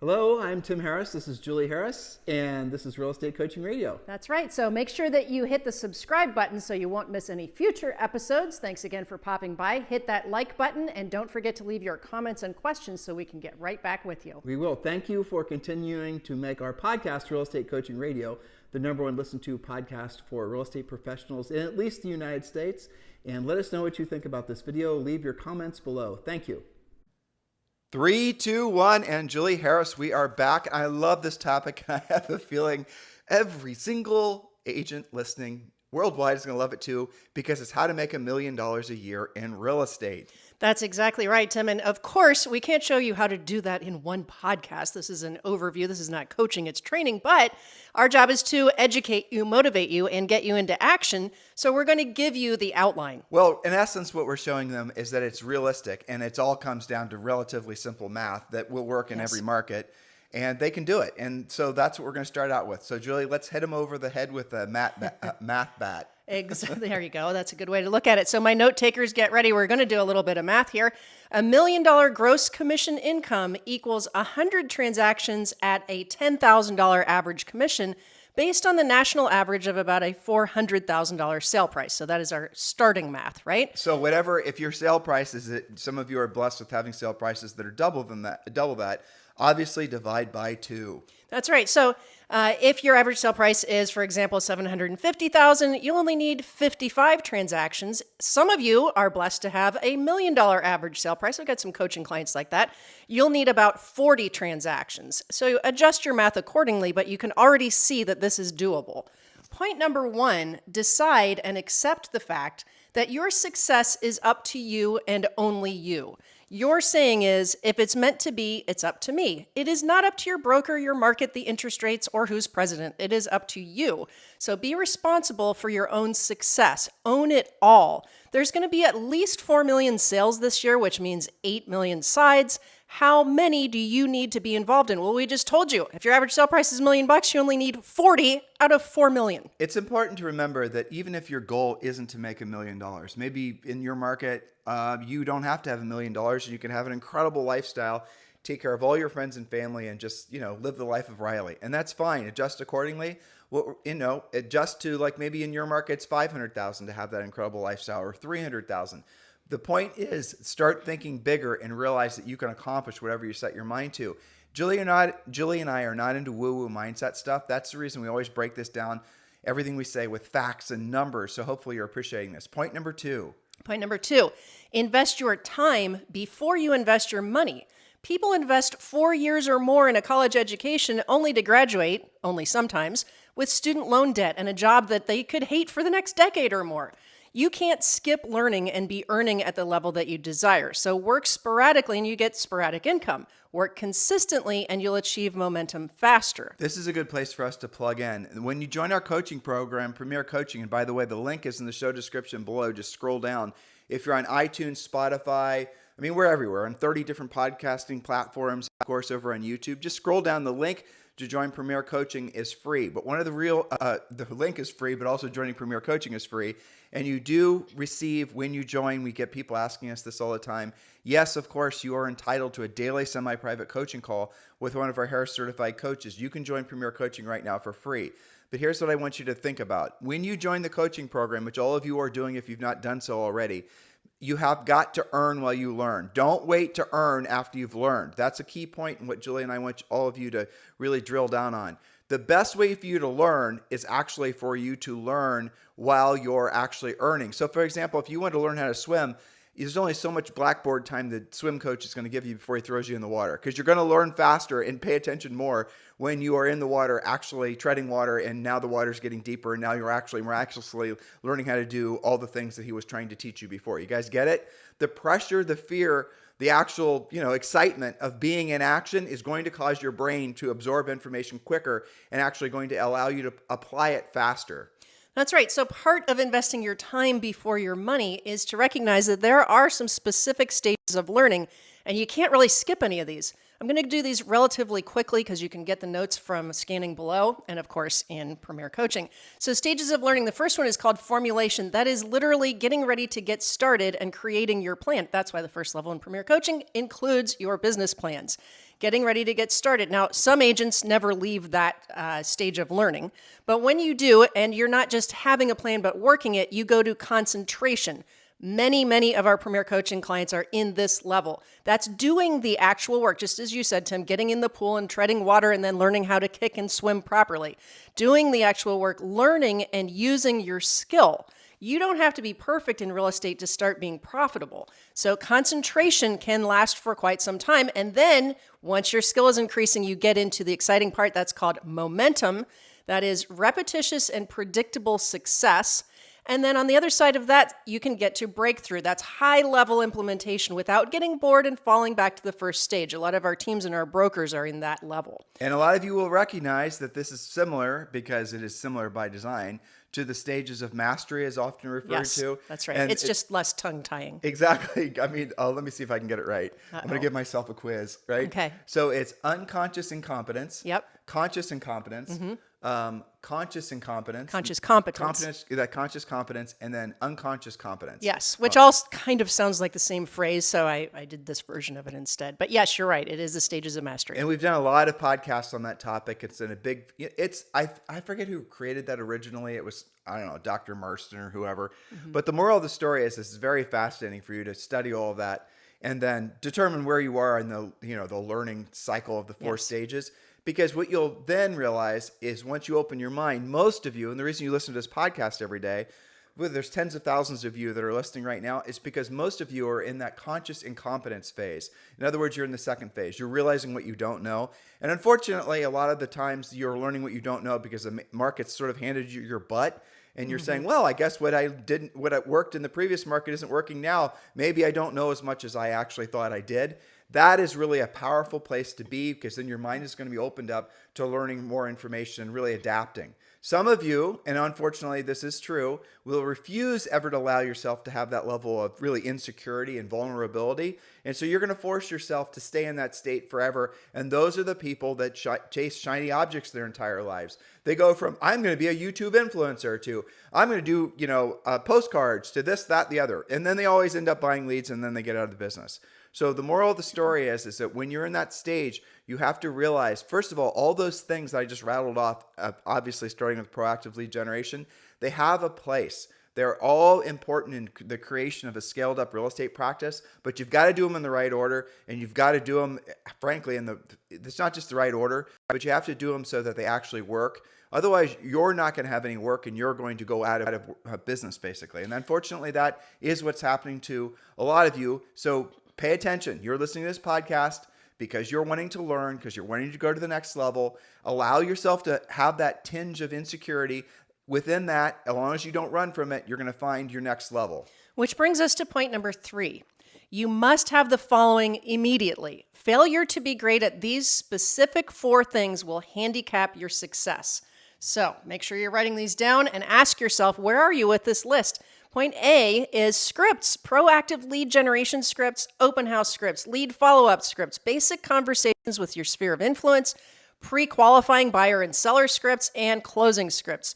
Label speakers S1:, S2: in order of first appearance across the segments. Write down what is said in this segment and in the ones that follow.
S1: Hello, I'm Tim Harris. This is Julie Harris, and this is Real Estate Coaching Radio.
S2: That's right. So make sure that you hit the subscribe button so you won't miss any future episodes. Thanks again for popping by. Hit that like button, and don't forget to leave your comments and questions so we can get right back with you.
S1: We will. Thank you for continuing to make our podcast, Real Estate Coaching Radio, the #1 listened to podcast for real estate professionals in at least the United States. And let us know what you think about this video. Leave your comments below. Thank you.
S3: 3, 2, 1, and Julie Harris, we are back. I love this topic. I have a feeling every single agent listening worldwide is going to love it too, because it's how to make $1 million a year in real estate.
S2: That's exactly right, Tim. And of course, we can't show you how to do that in one podcast. This is an overview. This is not coaching, it's training. But our job is to educate you, motivate you, and get you into action. So we're going to give you the outline.
S3: Well, in essence, what we're showing them is that it's realistic, and it all comes down to relatively simple math that will work in every market, and they can do it. And so that's what we're going to start out with. So Julie, let's hit them over the head with a math bat.
S2: Exactly. There you go. That's a good way to look at it. So my note takers, get ready. We're going to do a little bit of math here. $1 million gross commission income equals 100 transactions at a $10,000 average commission based on the national average of about a $400,000 sale price. So that is our starting math, right?
S3: So whatever, if your sale price is, some of you are blessed with having sale prices that are double that, obviously divide by 2.
S2: That's right. So if your average sale price is, for example, $750,000, you'll only need 55 transactions. Some of you are blessed to have a $1 million average sale price. I've got some coaching clients like that. You'll need about 40 transactions. So adjust your math accordingly, but you can already see that this is doable. Point number 1, decide and accept the fact that your success is up to you and only you. Your saying is, if it's meant to be, it's up to me. It is not up to your broker, your market, the interest rates, or who's president. It is up to you. So be responsible for your own success. Own it all. There's going to be at least 4 million sales this year, which means 8 million sides. How many do you need to be involved in? Well, we just told you, if your average sale price is $1 million, you only need 40 out of 4 million.
S3: It's important to remember that even if your goal isn't to make $1 million, maybe in your market, you don't have to have $1 million. You can have an incredible lifestyle, take care of all your friends and family, and just, live the life of Riley. And that's fine. Adjust accordingly. Adjust to, like, maybe in your market, it's $500,000 to have that incredible lifestyle, or $300,000. The point is, start thinking bigger and realize that you can accomplish whatever you set your mind to. Julie and I are not into woo-woo mindset stuff. That's the reason we always break this down, everything we say, with facts and numbers. So hopefully you're appreciating this. Point number 2.
S2: Point number 2, invest your time before you invest your money. People invest 4 years or more in a college education only to graduate, only sometimes, with student loan debt and a job that they could hate for the next decade or more. You can't skip learning and be earning at the level that you desire. So work sporadically and you get sporadic income. Work consistently and you'll achieve momentum faster.
S3: This is a good place for us to plug in. When you join our coaching program, Premier Coaching, and by the way, the link is in the show description below. Just scroll down. If you're on iTunes, Spotify, we're everywhere on 30 different podcasting platforms, of course, over on YouTube. Just scroll down. The link to join Premier Coaching is free. But one of the link is free, but also joining Premier Coaching is free. And you do receive, when you join, we get people asking us this all the time. Yes, of course, you are entitled to a daily semi-private coaching call with one of our Harris certified coaches. You can join Premier Coaching right now for free. But here's what I want you to think about. When you join the coaching program, which all of you are doing if you've not done so already, you have got to earn while you learn. Don't wait to earn after you've learned. That's a key point in what Julie and I want all of you to really drill down on. The best way for you to learn is actually for you to learn while you're actually earning. So for example, if you want to learn how to swim, there's only so much blackboard time the swim coach is going to give you before he throws you in the water, because you're going to learn faster and pay attention more when you are in the water, actually treading water, and now the water's getting deeper, and now you're actually miraculously learning how to do all the things that he was trying to teach you before. You guys get it? The pressure, the fear, the actual, excitement of being in action is going to cause your brain to absorb information quicker and actually going to allow you to apply it faster.
S2: That's right. So part of investing your time before your money is to recognize that there are some specific stages of learning, and you can't really skip any of these. I'm going to do these relatively quickly because you can get the notes from scanning below and, of course, in Premier Coaching. So stages of learning, the first one is called formulation. That is literally getting ready to get started and creating your plan. That's why the first level in Premier Coaching includes your business plans. getting ready to get started. Now, some agents never leave that stage of learning, but when you do, and you're not just having a plan but working it, you go to concentration. Many of our Premier Coaching clients are in this level. That's doing the actual work, just as you said, Tim, getting in the pool and treading water and then learning how to kick and swim properly. Doing the actual work, learning and using your skill. You don't have to be perfect in real estate to start being profitable. So concentration can last for quite some time. And then once your skill is increasing, you get into the exciting part that's called momentum. That is repetitious and predictable success. And then on the other side of that, you can get to breakthrough. That's high-level implementation without getting bored and falling back to the first stage. A lot of our teams and our brokers are in that level.
S3: And a lot of you will recognize that this is similar, because it is similar by design, to the stages of mastery as often referred to.
S2: Yes, that's right.
S3: And
S2: it's just less tongue-tying.
S3: Exactly. I mean, let me see if I can get it right. I'm going to give myself a quiz, right?
S2: Okay.
S3: So it's unconscious incompetence.
S2: Yep.
S3: Conscious incompetence. Conscious incompetence.
S2: Conscious competence.
S3: Conscious competence, and then unconscious competence.
S2: Yes, which all kind of sounds like the same phrase, so I did this version of it instead. But yes, you're right. It is the stages of mastery.
S3: And we've done a lot of podcasts on that topic. It's in a big, I forget who created that originally. It was, I don't know, Dr. Marston or whoever. But the moral of the story is this is very fascinating for you to study all of that and then determine where you are in the learning cycle of the four stages. Because what you'll then realize is once you open your mind, most of you, and the reason you listen to this podcast every day, there's tens of thousands of you that are listening right now, is because most of you are in that conscious incompetence phase. In other words, you're in the second phase. You're realizing what you don't know. And unfortunately, a lot of the times you're learning what you don't know because the market's sort of handed you your butt. And you're saying, well, I guess what worked in the previous market isn't working now. Maybe I don't know as much as I actually thought I did. That is really a powerful place to be, because then your mind is going to be opened up to learning more information and really adapting. Some of you, and unfortunately this is true, will refuse ever to allow yourself to have that level of really insecurity and vulnerability. And so you're going to force yourself to stay in that state forever. And those are the people that chase shiny objects their entire lives. They go from, I'm going to be a YouTube influencer, to I'm going to do, postcards, to this, that, the other. And then they always end up buying leads, and then they get out of the business. So the moral of the story is that when you're in that stage, you have to realize, first of all those things that I just rattled off, obviously starting with proactive lead generation, they have a place. They're all important in the creation of a scaled up real estate practice, but you've got to do them in the right order, and you've got to do them, frankly, it's not just the right order, but you have to do them so that they actually work. Otherwise, you're not going to have any work, and you're going to go out of business, basically. And unfortunately, that is what's happening to a lot of you. So pay attention. You're listening to this podcast because you're wanting to learn, because you're wanting to go to the next level. Allow yourself to have that tinge of insecurity. Within that, as long as you don't run from it, you're going to find your next level.
S2: Which brings us to point number 3. You must have the following immediately. Failure to be great at these specific 4 things will handicap your success. So make sure you're writing these down and ask yourself, where are you with this list? Point A is scripts, proactive lead generation scripts, open house scripts, lead follow-up scripts, basic conversations with your sphere of influence, pre-qualifying buyer and seller scripts, and closing scripts.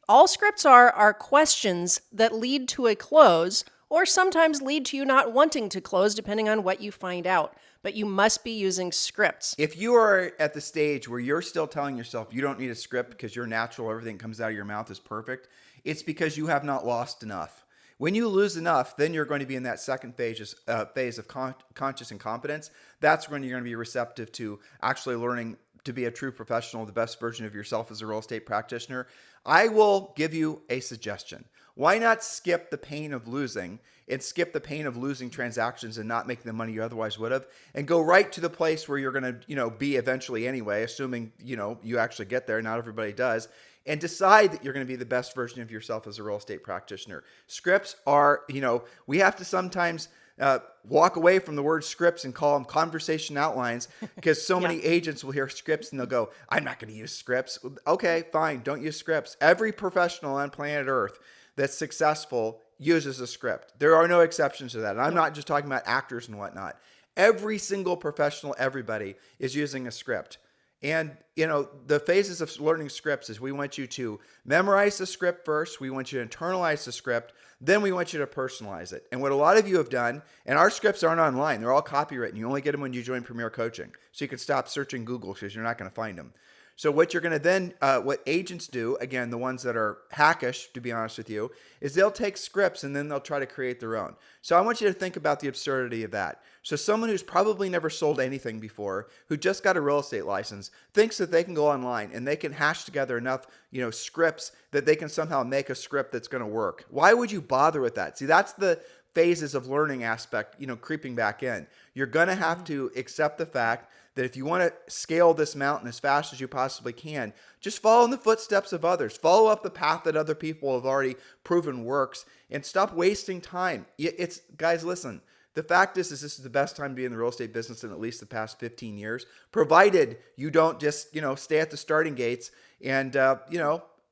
S2: All scripts are questions that lead to a close, or sometimes lead to you not wanting to close, depending on what you find out. But you must be using scripts.
S3: If you are at the stage where you're still telling yourself you don't need a script because you're natural, everything that comes out of your mouth is perfect, it's because you have not lost enough. When you lose enough, then you're going to be in that second phase of conscious incompetence. That's when you're going to be receptive to actually learning to be a true professional, the best version of yourself as a real estate practitioner. I will give you a suggestion. Why not skip the pain of losing and skip the pain of losing transactions and not making the money you otherwise would have, and go right to the place where you're going to, be eventually anyway, assuming, you actually get there. Not everybody does. And decide that you're going to be the best version of yourself as a real estate practitioner. Scripts are, we have to sometimes walk away from the word scripts and call them conversation outlines, because so many agents will hear scripts and they'll go, I'm not going to use scripts. Okay, fine. Don't use scripts. Every professional on planet Earth that's successful uses a script. There are no exceptions to that. And I'm not just talking about actors and whatnot. Every single professional, everybody is using a script. And, the phases of learning scripts is we want you to memorize the script first. We want you to internalize the script. Then we want you to personalize it. And what a lot of you have done, and our scripts aren't online. They're all copywritten. You only get them when you join Premier Coaching. So you can stop searching Google because you're not going to find them. So what you're going to then, what agents do, again, the ones that are hackish, to be honest with you, is they'll take scripts and then they'll try to create their own. So I want you to think about the absurdity of that. So someone who's probably never sold anything before, who just got a real estate license, thinks that they can go online and they can hash together enough, scripts that they can somehow make a script that's going to work. Why would you bother with that? See, that's the phases of learning aspect, creeping back in. You're going to have to accept the fact that if you want to scale this mountain as fast as you possibly can, just follow in the footsteps of others. Follow up the path that other people have already proven works and stop wasting time. Guys, listen, the fact is this is the best time to be in the real estate business in at least the past 15 years, provided you don't just, stay at the starting gates and,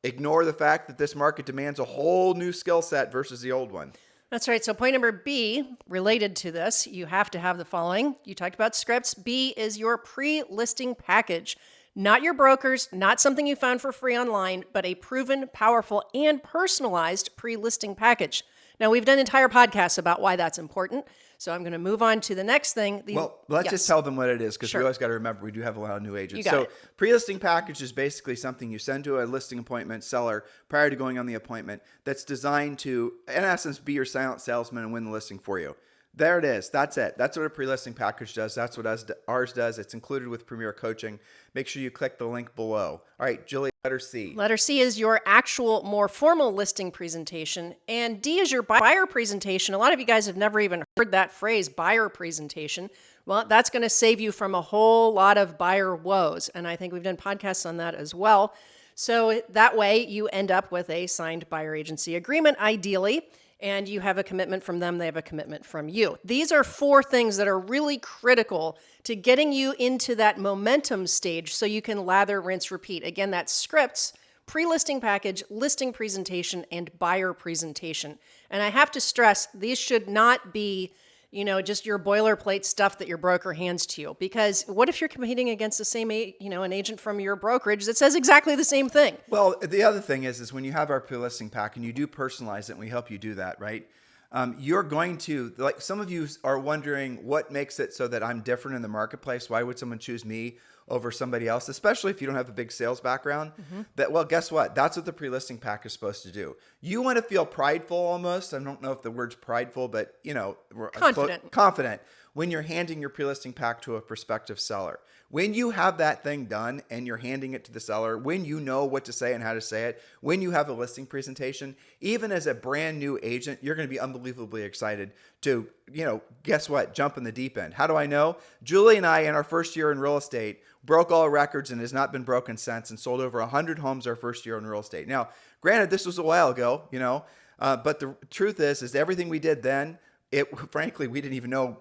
S3: ignore the fact that this market demands a whole new skill set versus the old one.
S2: That's right. So point number B, related to this, you have to have the following. You talked about scripts. B is your pre-listing package. Not your brokers, not something you found for free online, but a proven, powerful, and personalized pre-listing package. Now, we've done entire podcasts about why that's important. So I'm going to move on to the next thing.
S3: Let's just tell them what it is, because
S2: Sure.
S3: we always got to remember we do have a lot of new agents.
S2: You got it.
S3: Pre-listing package is basically something you send to a listing appointment seller prior to going on the appointment that's designed to, in essence, be your silent salesman and win the listing for you. There it is. That's it. That's what a pre-listing package does. That's what ours does. It's included with Premier Coaching. Make sure you click the link below. All right, Julie, letter C.
S2: Letter C is your actual, more formal listing presentation. And D is your buyer presentation. A lot of you guys have never even heard that phrase, buyer presentation. Well, that's going to save you from a whole lot of buyer woes. And I think we've done podcasts on that as well. So that way you end up with a signed buyer agency agreement, ideally. And you have a commitment from them, they have a commitment from you. These are 4 things that are really critical to getting you into that momentum stage so you can lather, rinse, repeat. Again, that's scripts, pre-listing package, listing presentation, and buyer presentation. And I have to stress, these should not be just your boilerplate stuff that your broker hands to you. Because what if you're competing against the same, an agent from your brokerage that says exactly the same thing?
S3: Well, the other thing is when you have our pre-listing pack and you do personalize it, and we help you do that, right? You're going to, like some of you are wondering what makes it so that I'm different in the marketplace. Why would someone choose me over somebody else, especially if you don't have a big sales background? Well, guess what? That's what the pre-listing pack is supposed to do. You want to feel prideful almost. I don't know if the word's prideful, but confident when you're handing your pre-listing pack to a prospective seller. When you have that thing done and you're handing it to the seller, when you know what to say and how to say it, when you have a listing presentation, even as a brand new agent, you're going to be unbelievably excited to, guess what? Jump in the deep end. How do I know? Julie and I, in our first year in real estate, broke all records and has not been broken since, and sold over 100 homes our first year in real estate. Now, granted, this was a while ago, but the truth is everything we did then, frankly, we didn't even know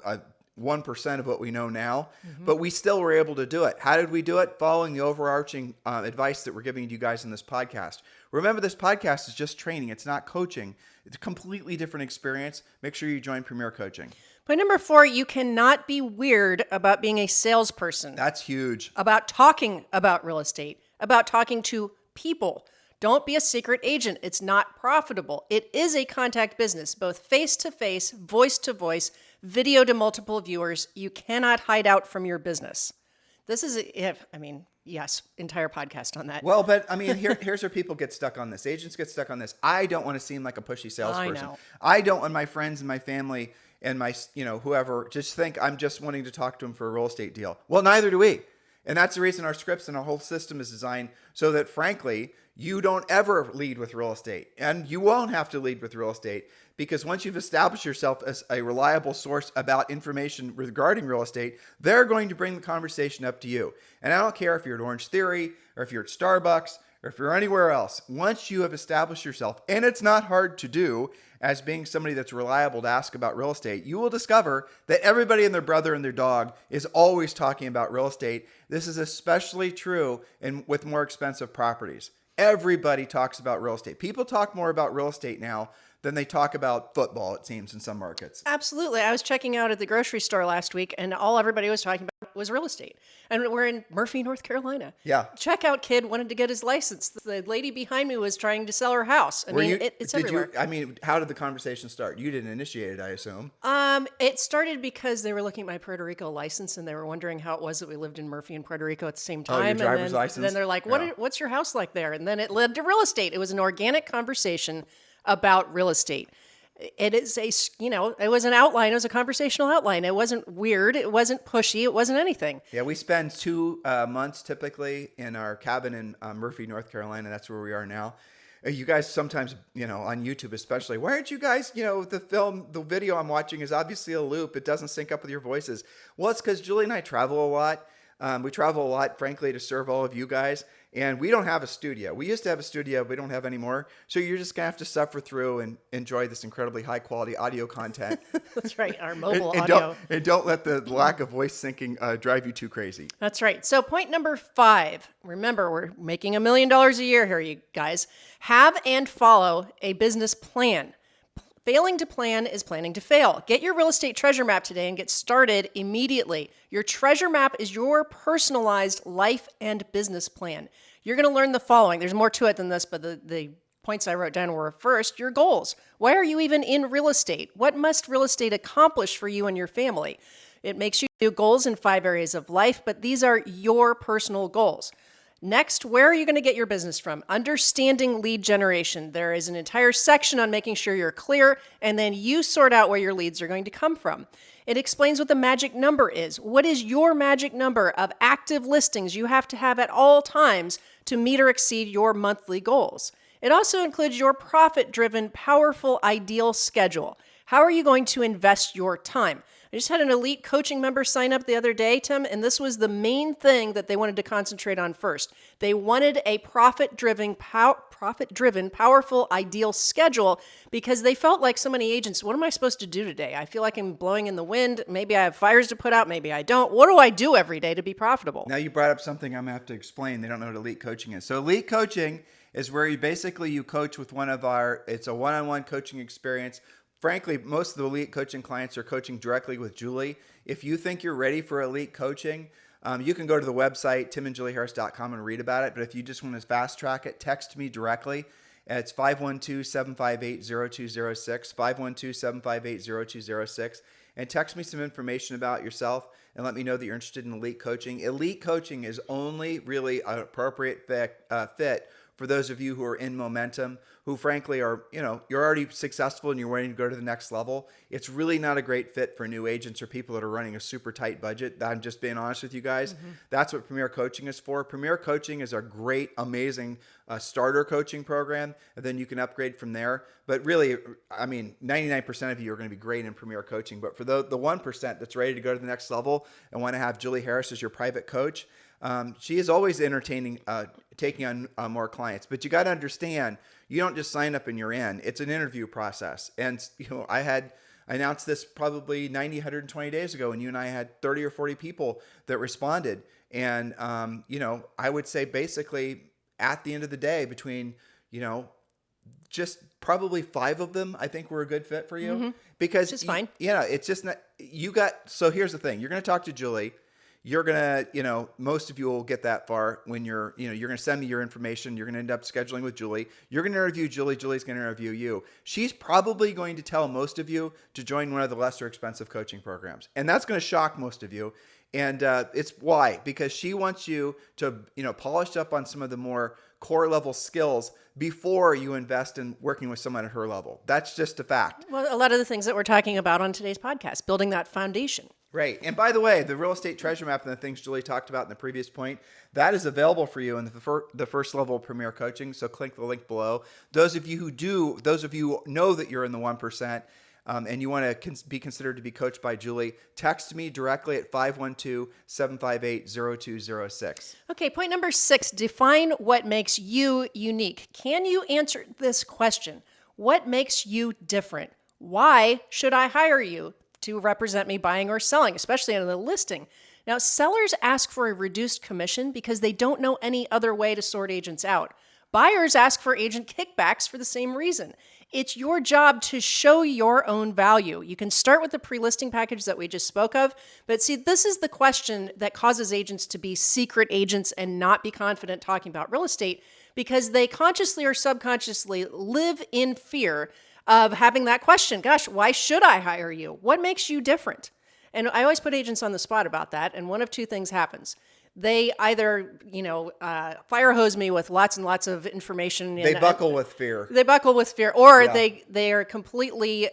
S3: 1% of what we know now, but we still were able to do it. How did we do it? Following the overarching advice that we're giving you guys in this podcast. Remember, this podcast is just training. It's not coaching. It's a completely different experience. Make sure you join Premier Coaching.
S2: Point number 4, you cannot be weird about being a salesperson.
S3: That's huge.
S2: About talking about real estate, about talking to people. Don't be a secret agent. It's not profitable. It is a contact business, both face-to-face, voice-to-voice, video to multiple viewers. You cannot hide out from your business. This is, yes, entire podcast on that.
S3: Well, but here's where people get stuck on this. Agents get stuck on this. I don't want to seem like a pushy salesperson.
S2: I know.
S3: I don't want my friends and my family and my, whoever just think I'm just wanting to talk to them for a real estate deal. Well, neither do we. And that's the reason our scripts and our whole system is designed so that, frankly, you don't ever lead with real estate. And you won't have to lead with real estate, because once you've established yourself as a reliable source about information regarding real estate, they're going to bring the conversation up to you. And I don't care if you're at Orange Theory or if you're at Starbucks or if you're anywhere else. Once you have established yourself, and it's not hard to do, as being somebody that's reliable to ask about real estate, you will discover that everybody and their brother and their dog is always talking about real estate. This is especially true with more expensive properties. Everybody talks about real estate. People talk more about real estate now than they talk about football, it seems, in some markets.
S2: Absolutely. I was checking out at the grocery store last week, and all everybody was talking about was real estate. And we're in Murphy, North Carolina.
S3: Yeah.
S2: Checkout kid wanted to get his license. The lady behind me was trying to sell her house. It's everywhere.
S3: How did the conversation start? You didn't initiate it, I assume.
S2: It started because they were looking at my Puerto Rico license and they were wondering how it was that we lived in Murphy and Puerto Rico at the same time.
S3: Oh, your driver's license?
S2: Then they're like, what's your house like there? And then it led to real estate. It was an organic conversation about real estate. It is it was an outline. It was a conversational outline. It wasn't weird. It wasn't pushy. It wasn't anything.
S3: Yeah, we spend 2 months typically in our cabin in Murphy, North Carolina. That's where we are now. You guys sometimes, on YouTube especially, why aren't you guys, the video I'm watching is obviously a loop. It doesn't sync up with your voices. Well, it's because Julie and I travel a lot. We travel a lot, frankly, to serve all of you guys. And we don't have a studio. We used to have a studio, but we don't have anymore. So you're just going to have to suffer through and enjoy this incredibly high quality audio content.
S2: That's right, our mobile audio.
S3: Don't let the lack of voice syncing drive you too crazy.
S2: That's right. So point number 5, remember, we're making $1 million a year here, you guys. Have and follow a business plan. Failing to plan is planning to fail. Get your real estate treasure map today and get started immediately. Your treasure map is your personalized life and business plan. You're going to learn the following. There's more to it than this, but the points I wrote down were, first, your goals. Why are you even in real estate? What must real estate accomplish for you and your family? It makes you do goals in 5 areas of life, but these are your personal goals. Next, where are you going to get your business from? Understanding lead generation. There is an entire section on making sure you're clear, and then you sort out where your leads are going to come from. It explains what the magic number is. What is your magic number of active listings you have to have at all times to meet or exceed your monthly goals? It also includes your profit-driven, powerful, ideal schedule. How are you going to invest your time? I just had an elite coaching member sign up the other day, Tim, and this was the main thing that they wanted to concentrate on first. They wanted a profit-driven, powerful, ideal schedule because they felt like so many agents, what am I supposed to do today? I feel like I'm blowing in the wind. Maybe I have fires to put out. Maybe I don't. What do I do every day to be profitable?
S3: Now you brought up something I'm going to have to explain. They don't know what elite coaching is. So elite coaching is where you coach with it's a one-on-one coaching experience. Frankly, most of the elite coaching clients are coaching directly with Julie. If you think you're ready for elite coaching, you can go to the website, timandjulieharris.com, and read about it. But if you just want to fast track it, text me directly. It's 512-758-0206, 512-758-0206. And text me some information about yourself and let me know that you're interested in elite coaching. Elite coaching is only really an appropriate fit for those of you who are in momentum, who frankly are, you're already successful and you're ready to go to the next level. It's really not a great fit for new agents or people that are running a super tight budget. I'm just being honest with you guys. Mm-hmm. That's what Premier Coaching is for. Premier Coaching is a great, amazing starter coaching program, and then you can upgrade from there. But really, 99% of you are going to be great in Premier Coaching. But for the 1% that's ready to go to the next level and want to have Julie Harris as your private coach, she is always entertaining, taking on more clients. But you got to understand, you don't just sign up and you're in. It's an interview process. And I announced this probably 90, 120 days ago, and you and I had 30 or 40 people that responded. And I would say basically at the end of the day, between just probably 5 of them, I think were a good fit for you. Mm-hmm. Because
S2: it's fine.
S3: It's just not. So here's the thing: you're going to talk to Julie. You're going to, most of you will get that far when you're going to send me your information. You're going to end up scheduling with Julie. You're going to interview Julie. Julie's going to interview you. She's probably going to tell most of you to join one of the lesser expensive coaching programs. And that's going to shock most of you. And it's why? Because she wants you to, polish up on some of the more core level skills before you invest in working with someone at her level. That's just a fact.
S2: Well, a lot of the things that we're talking about on today's podcast, building that foundation.
S3: Right. And by the way, the real estate treasure map and the things Julie talked about in the previous point, that is available for you in the first level of Premier Coaching. So click the link below. Those of you who know that you're in the 1%, and you want to be considered to be coached by Julie, text me directly at 512-758-0206.
S2: Okay, point number 6, define what makes you unique. Can you answer this question? What makes you different? Why should I hire you to represent me buying or selling, especially on the listing? Now, sellers ask for a reduced commission because they don't know any other way to sort agents out. Buyers ask for agent kickbacks for the same reason. It's your job to show your own value. You can start with the pre-listing package that we just spoke of, but see, this is the question that causes agents to be secret agents and not be confident talking about real estate, because they consciously or subconsciously live in fear of having that question. Gosh, why should I hire you? What makes you different? And I always put agents on the spot about that, and one of two things happens. They either, fire hose me with lots and lots of information.
S3: They buckle with fear.
S2: They buckle with fear, or they are completely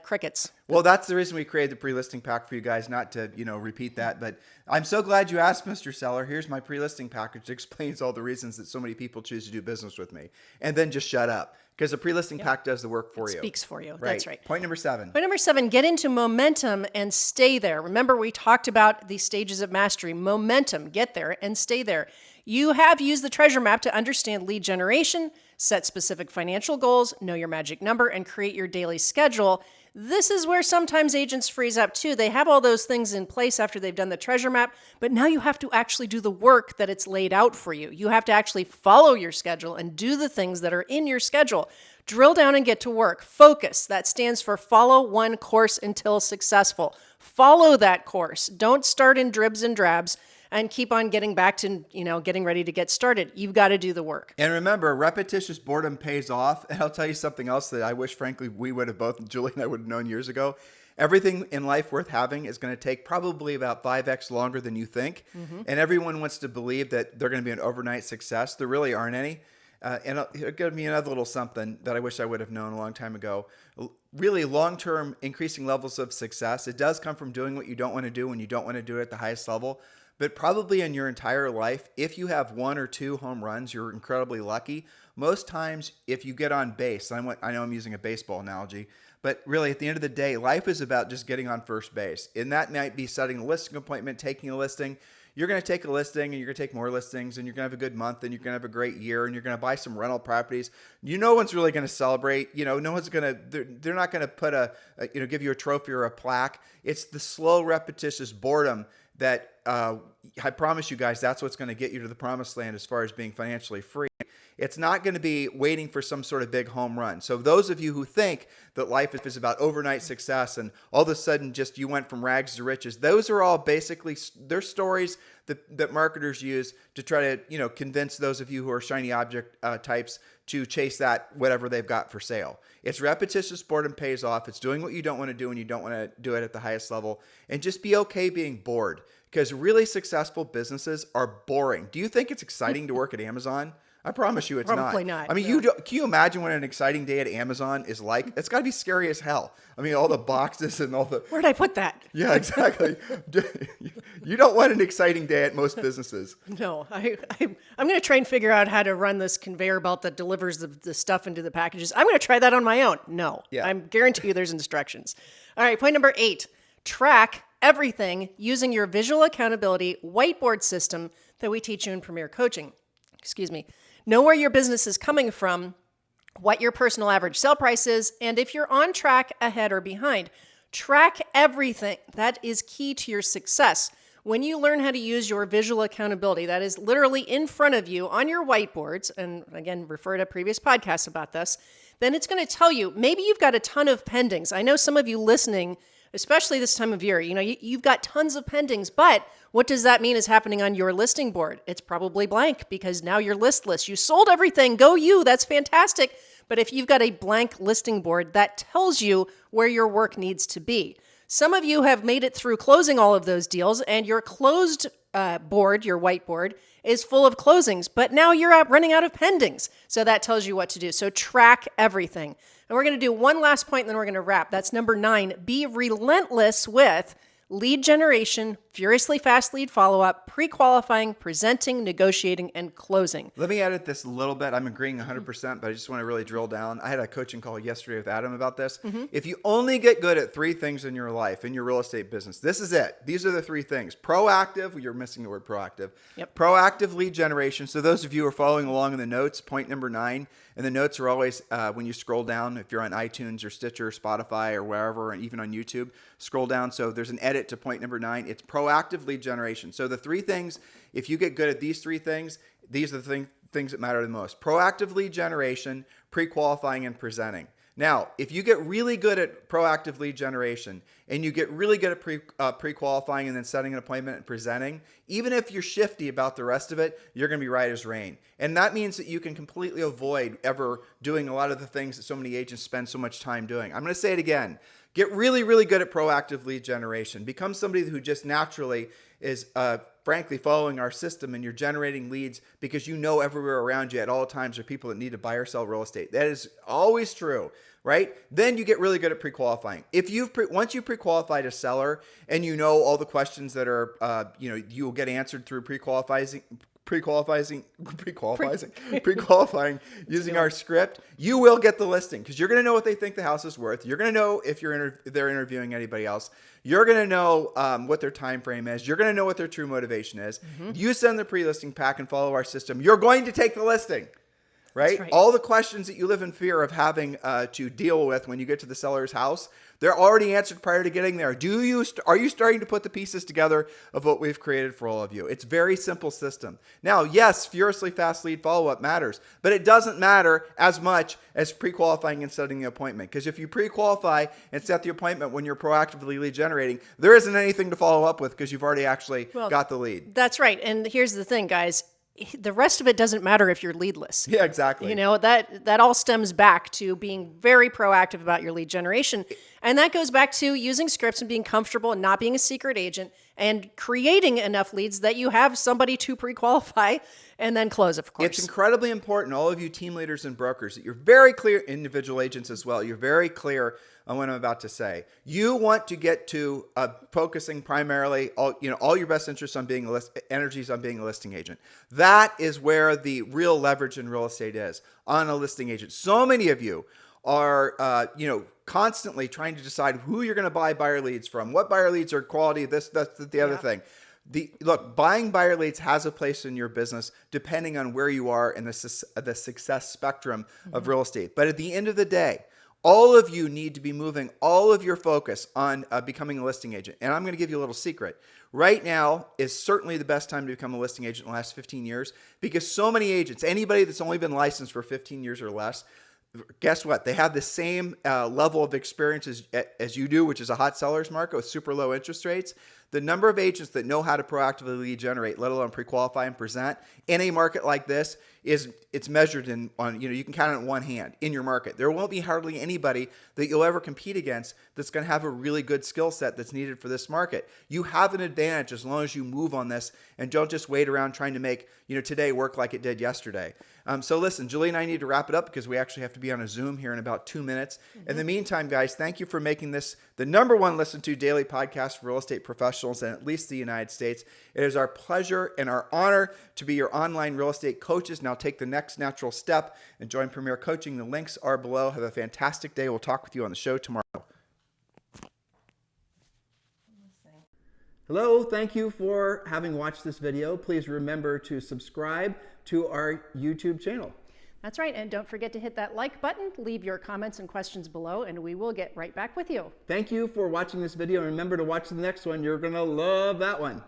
S2: crickets.
S3: Well, that's the reason we created the pre-listing pack for you guys, not to, repeat that. But I'm so glad you asked, Mr. Seller. Here's my pre-listing package. It explains all the reasons that so many people choose to do business with me. And then just shut up, because the pre-listing pack does the work for you.
S2: Speaks for you.
S3: Right.
S2: That's right.
S3: Point number 7.
S2: Point number 7, get into momentum and stay there. Remember, we talked about the stages of mastery. Momentum, get there and stay there. You have used the treasure map to understand lead generation, set specific financial goals, know your magic number, and create your daily schedule. This is where sometimes agents freeze up too. They have all those things in place after they've done the treasure map, but now you have to actually do the work that it's laid out for you. You have to actually follow your schedule and do the things that are in your schedule. Drill down and get to work. Focus. That stands for follow one course until successful. Follow that course. Don't start in dribs and drabs and keep on getting back to, getting ready to get started. You've got to do the work.
S3: And remember, repetitious boredom pays off. And I'll tell you something else that I wish, frankly, we would have both, Julie and I would have known years ago. Everything in life worth having is going to take probably about 5x longer than you think. Mm-hmm. And everyone wants to believe that they're going to be an overnight success. There really aren't any. And it'll give me another little something that I wish I would have known a long time ago. Really, long-term increasing levels of success, it does come from doing what you don't want to do when you don't want to do it at the highest level. But probably in your entire life, if you have 1 or 2 home runs, you're incredibly lucky. Most times, if you get on base, I know I'm using a baseball analogy, but really at the end of the day, life is about just getting on first base. And that might be setting a listing appointment, taking a listing. You're going to take a listing and you're going to take more listings and you're going to have a good month and you're going to have a great year and you're going to buy some rental properties. No one's really going to celebrate. No one's going to, they're not going to put give you a trophy or a plaque. It's the slow, repetitious boredom that I promise you guys, that's what's going to get you to the promised land as far as being financially free. It's not going to be waiting for some sort of big home run. So those of you who think that life is about overnight success and all of a sudden just you went from rags to riches, those are all basically, they're stories that marketers use to try to, convince those of you who are shiny object types to chase that whatever they've got for sale. It's repetitious boredom pays off. It's doing what you don't want to do when you don't want to do it at the highest level. And just be okay being bored, because really successful businesses are boring. Do you think it's exciting to work at Amazon? I promise you it's
S2: Probably not.
S3: I mean, can you imagine what an exciting day at Amazon is like? It's got to be scary as hell. I mean, all the boxes and all the...
S2: Where'd I put that?
S3: Yeah, exactly. You don't want an exciting day at most businesses.
S2: No, I'm going to try and figure out how to run this conveyor belt that delivers the stuff into the packages. I'm going to try that on my own. No,
S3: yeah.
S2: I guarantee you there's instructions. All right, point number 8, track everything using your visual accountability whiteboard system that we teach you in Premier Coaching. Excuse me. Know where your business is coming from, what your personal average sale price is, and if you're on track, ahead, or behind. Track everything. That is key to your success. When you learn how to use your visual accountability, that is literally in front of you on your whiteboards, and again, refer to previous podcasts about this, then it's going to tell you, maybe you've got a ton of pendings. I know some of you listening, especially this time of year, you've got tons of pendings, but what does that mean is happening on your listing board? It's probably blank because now you're listless. You sold everything. Go you. That's fantastic. But if you've got a blank listing board, that tells you where your work needs to be. Some of you have made it through closing all of those deals, and your closed board, your whiteboard, is full of closings, but now you're running out of pendings. So that tells you what to do. So track everything. And we're going to do one last point, and then we're going to wrap. That's number 9. Be relentless with lead generation, furiously fast lead follow-up, pre-qualifying, presenting, negotiating, and closing.
S3: Let me edit this a little bit. I'm agreeing 100%, but I just want to really drill down. I had a coaching call yesterday with Adam about this. Mm-hmm. If you only get good at 3 things in your life, in your real estate business, this is it. These are the 3 things. Proactive, you're missing the word proactive.
S2: Yep.
S3: Proactive lead generation. So those of you who are following along in the notes, point number 9, and the notes are always, when you scroll down, if you're on iTunes or Stitcher, Spotify, or wherever, and even on YouTube, scroll down. So there's an edit to point number 9. It's proactive proactive lead generation. So the three things, if you get good at these three things, these are the things that matter the most. Proactive lead generation, pre-qualifying, and presenting. Now, if you get really good at proactive lead generation and you get really good at pre-qualifying and then setting an appointment and presenting, even if you're shifty about the rest of it, you're going to be right as rain. And that means that you can completely avoid ever doing a lot of the things that so many agents spend so much time doing. I'm going to say it again. Get really, really good at proactive lead generation. Become somebody who just naturally is frankly following our system, and you're generating leads because you know everywhere around you at all times are people that need to buy or sell real estate. That is always true, right? Then you get really good at pre-qualifying. If once you pre-qualified a seller and you know all the questions that are you will get answered through pre-qualifying using our script, you will get the listing because you're going to know what they think the house is worth. You're going to know if they're interviewing anybody else. You're going to know what their time frame is. You're going to know what their true motivation is. You send the pre-listing pack and follow our system. You're going to take the listing. Right? All the questions that you live in fear of having to deal with when you get to the seller's house, they're already answered prior to getting there. Are you starting to put the pieces together of what we've created for all of you? It's a very simple system. Now, yes, furiously fast lead follow-up matters, but it doesn't matter as much as pre-qualifying and setting the appointment. Because if you pre-qualify and set the appointment when you're proactively lead generating, there isn't anything to follow up with because you've already actually got the lead.
S2: That's right. And here's the thing, guys. The rest of it doesn't matter if you're leadless.
S3: Yeah, exactly.
S2: You know, that all stems back to being very proactive about your lead generation. And that goes back to using scripts and being comfortable and not being a secret agent and creating enough leads that you have somebody to pre-qualify and then close, of course.
S3: It's incredibly important, all of you team leaders and brokers, that you're very clear, individual agents as well, you're very clear on what I'm about to say. You want to get to focusing primarily all your best interests on being energies on being a listing agent. That is where the real leverage in real estate is, on a listing agent. So many of you are constantly trying to decide who you're going to buy buyer leads from, what buyer leads are quality, that's the other thing. Look, buying buyer leads has a place in your business depending on where you are in the success spectrum of real estate. But at the end of the day, all of you need to be moving all of your focus on becoming a listing agent. And I'm going to give you a little secret. Right now is certainly the best time to become a listing agent in the last 15 years because so many agents, anybody that's only been licensed for 15 years or less, guess what? They have the same level of experience as you do, which is a hot seller's market with super low interest rates. The number of agents that know how to proactively lead generate, let alone pre-qualify and present in a market like this it's measured you can count it on one hand in your market. There won't be hardly anybody that you'll ever compete against that's going to have a really good skill set that's needed for this market. You have an advantage as long as you move on this and don't just wait around trying to make today work like it did yesterday. So listen, Julie and I need to wrap it up because we actually have to be on a Zoom here in about 2 minutes. In the meantime, guys, thank you for making this the #1 listened to daily podcast for real estate professionals in at least the United States. It is our pleasure and our honor to be your online real estate coaches. Now take the next natural step and join Premier Coaching. The links are below. Have a fantastic day. We'll talk with you on the show tomorrow.
S1: Hello, thank you for having watched this video. Please remember to subscribe to our YouTube channel.
S2: That's right. And don't forget to hit that like button, leave your comments and questions below, and we will get right back with you.
S1: Thank you for watching this video. And remember to watch the next one. You're going to love that one.